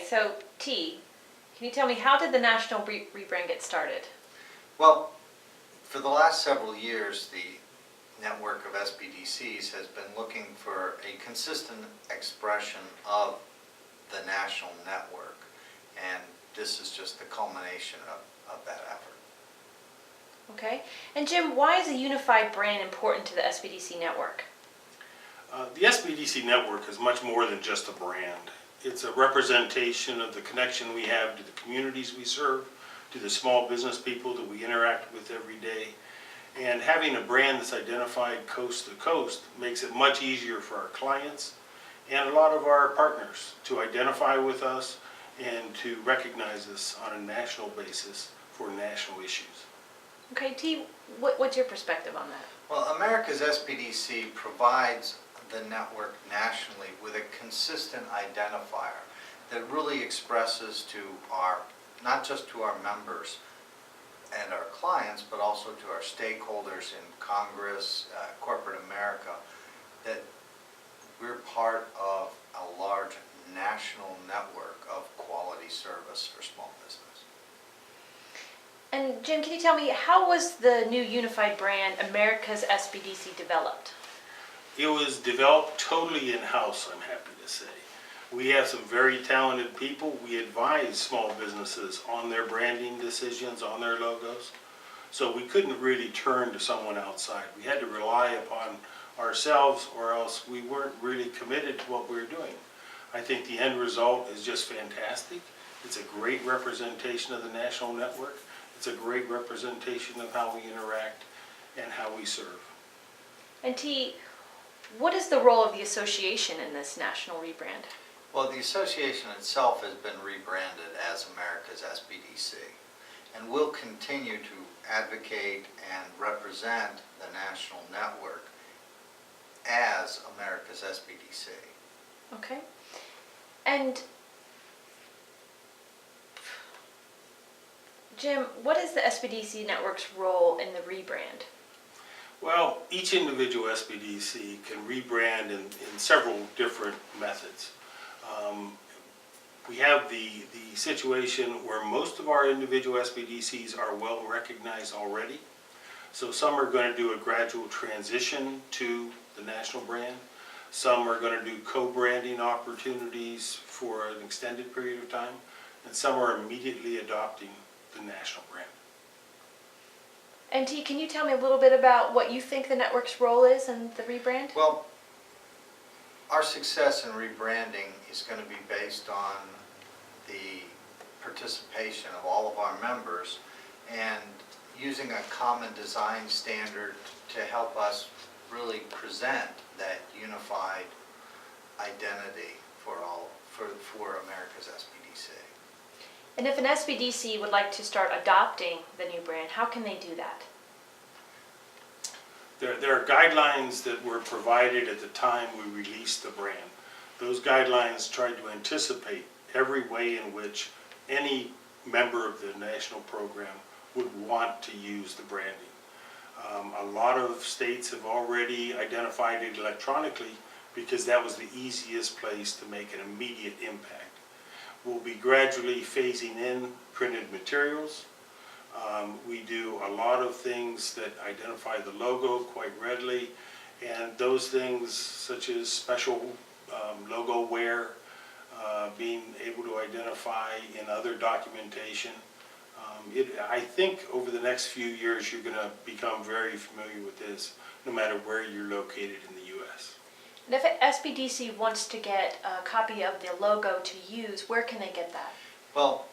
so T, can you tell me how did the national rebrand get started? Well, for the last several years, the network of SPDCs has been looking for a consistent expression of the national network, and this is just the culmination of that effort. Okay, and Jim, why is a unified brand important to the SBDC network? The SBDC Network is much more than just a brand. It's a representation of the connection we have to the communities we serve, to the small business people that we interact with every day. And having a brand that's identified coast to coast makes it much easier for our clients and a lot of our partners to identify with us and to recognize us on a national basis for national issues. Okay, T, what's your perspective on that? Well, America's SPDC provides the network nationally with a consistent identifier that really expresses to our, not just to our members and our clients, but also to our stakeholders in Congress, corporate America, that we're part of a large national network of quality service for small business. And Jim, can you tell me, how was the new unified brand, America's SBDC, developed? It was developed totally in-house, I'm happy to say. We have some very talented people. We advise small businesses on their branding decisions, on their logos. So we couldn't really turn to someone outside. We had to rely upon ourselves, or else we weren't really committed to what we were doing. I think the end result is just fantastic. It's a great representation of the national network. It's a great representation of how we interact and how we serve. And T, what is the role of the association in this national rebrand? Well, the association itself has been rebranded as America's SPDC, and will continue to advocate and represent the national network as America's SPDC. Okay. And Jim, what is the SBDC network's role in the rebrand? Well, each individual SPDC can rebrand in several different methods. We have the situation where most of our individual SPDCs are well recognized already. So some are going to do a gradual transition to the national brand. Some are going to do co-branding opportunities for an extended period of time. And some are immediately adopting the national brand. And T, can you tell me a little bit about what you think the network's role is in the rebrand? Well, our success in rebranding is going to be based on the participation of all of our members and using a common design standard to help us really present that unified identity for America's SPDC. And if an SBDC would like to start adopting the new brand, how can they do that? There are guidelines that were provided at the time we released the brand. Those guidelines tried to anticipate every way in which any member of the national program would want to use the branding. A lot of states have already identified it electronically because that was the easiest place to make an immediate impact. We'll be gradually phasing in printed materials. We do a lot of things that identify the logo quite readily, and those things such as special logo wear, being able to identify in other documentation. I think over the next few years you're going to become very familiar with this no matter where you're located in the U.S. And if an SBDC wants to get a copy of the logo to use, where can they get that? Well,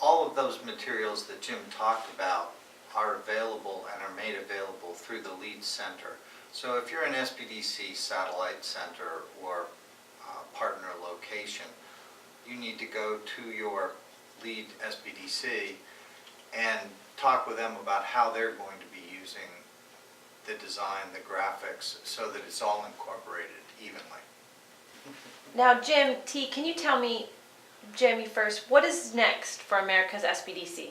all of those materials that Jim talked about are available and are made available through the LEAD Center. So if you're an SPDC satellite center or partner location, you need to go to your lead SPDC and talk with them about how they're going to be using the design, the graphics, so that it's all incorporated evenly. Now, Jim, T, can you tell me, Jamie first, what is next for America's SBDC?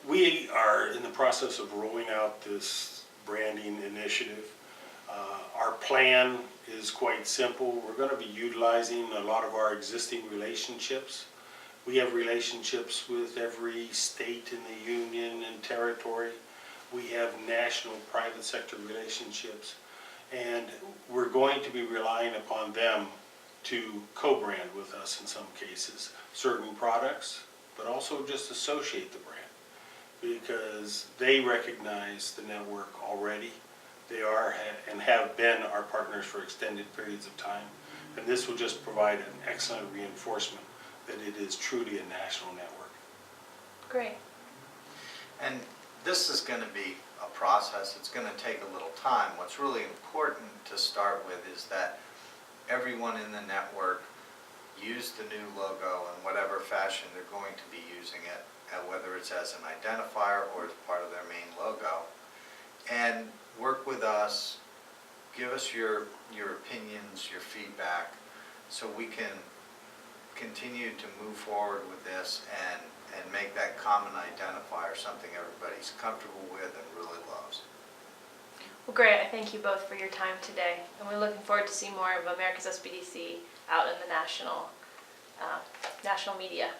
We are in the process of rolling out this branding initiative. Our plan is quite simple. We're going to be utilizing a lot of our existing relationships. We have relationships with every state in the union and territory. We have national private sector relationships. And we're going to be relying upon them to co-brand with us in some cases, certain products, but also just associate the brand, because they recognize the network already. They are and have been our partners for extended periods of time, and this will just provide an excellent reinforcement that it is truly a national network. Great. And this is going to be a process. It's going to take a little time. What's really important to start with is that everyone in the network use the new logo in whatever fashion they're going to be using it, whether it's as an identifier or as part of their main logo. And work with us, give us your opinions, your feedback, so we can continue to move forward with this and make that common identifier something everybody's comfortable with and really loves. Well, great. I thank you both for your time today, and we're looking forward to seeing more of America's SPDC out in the national media.